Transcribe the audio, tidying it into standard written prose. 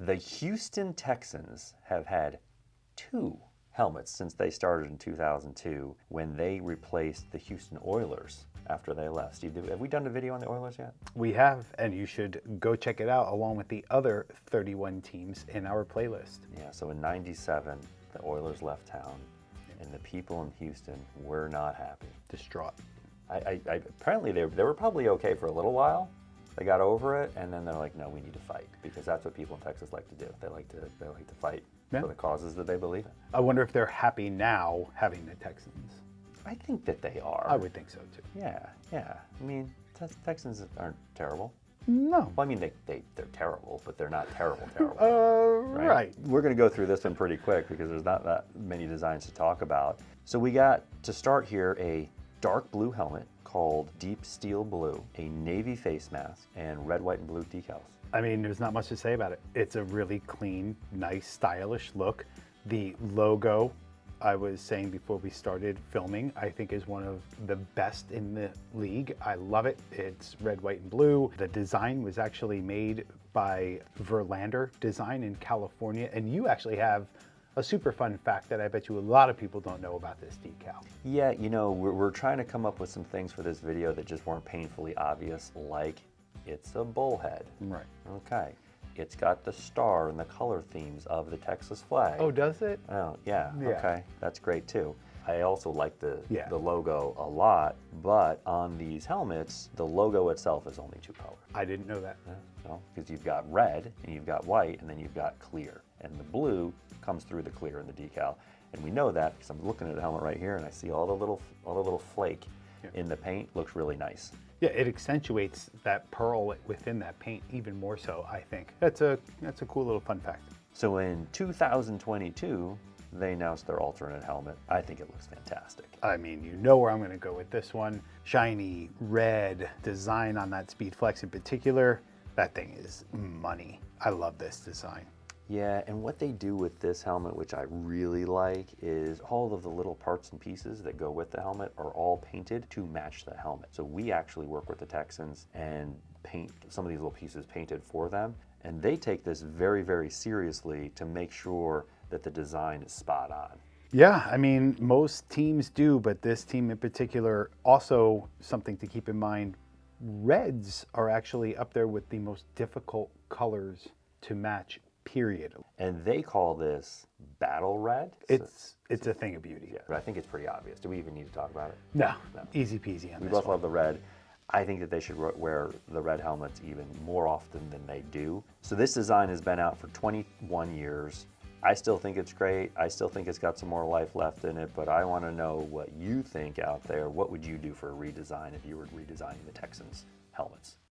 The Houston Texans have had 2 helmets since they started in 2002 when they replaced the Houston Oilers after they left. Steve, have we done a video on the Oilers yet? We have, and you should go check it out along with the other 31 teams in our playlist. Yeah, so in '97, the Oilers left town, and the people in Houston were not happy. Distraught. Apparently they were probably okay for a little while. They got over it, and then they're like, no, we need to fight, because that's what people in Texas like to do. They like to fight for the causes that they believe in. I wonder if they're happy now having the Texans. I think that they are. I would think so too. Yeah. I mean, Texans aren't terrible. No. Well, I mean, they're terrible, but they're not terrible. Right. We're going to go through this one pretty quick because there's not that many designs to talk about. So we got, to start here, a dark blue helmet called Deep Steel Blue, a navy face mask, and red, white, and blue decals. I mean, there's not much to say about it. It's a really clean, nice, stylish look. The logo, I was saying before we started filming, I think is one of the best in the league. I love it. It's red, white, and blue. The design was actually made by Verlander Design in California, and you actually have a super fun fact that I bet you a lot of people don't know about this decal. Yeah, you know, we're trying to come up with some things for this video that just weren't painfully obvious, like it's a bullhead. Right. Okay. It's got the star and the color themes of the Texas flag. Oh, does it? Oh, yeah. Yeah. Okay. That's great too. I also like the Yeah. logo a lot, but on these helmets, the logo itself is only 2 colors. I didn't know that. Because you've got red and you've got white and then you've got clear. And the blue comes through the clear in the decal. And we know that because I'm looking at the helmet right here and I see all the little flake in the paint. Looks really nice. Yeah, it accentuates that pearl within that paint even more so, I think. That's a cool little fun fact. So in 2022, they announced their alternate helmet. I think it looks fantastic. I mean, you know where I'm going to go with this one. Shiny, red design on that Speed Flex in particular. That thing is money. I love this design. Yeah, and what they do with this helmet, which I really like, is all of the little parts and pieces that go with the helmet are all painted to match the helmet. So we actually work with the Texans and paint some of these little pieces painted for them. And they take this very, very seriously to make sure that the design is spot on. Yeah, I mean, most teams do, but this team in particular, also something to keep in mind, reds are actually up there with the most difficult colors to match, period. And they call this battle red. It's a thing of beauty. Yeah, but I think it's pretty obvious. Do we even need to talk about it? No. Easy peasy on We this both one. love the red. I think that they should wear the red helmets even more often than they do. So this design has been out for 21 years. I still think it's great. I still think it's got some more life left in it, but I want to know what you think out there. What would you do for a redesign if you were redesigning the Texans helmets?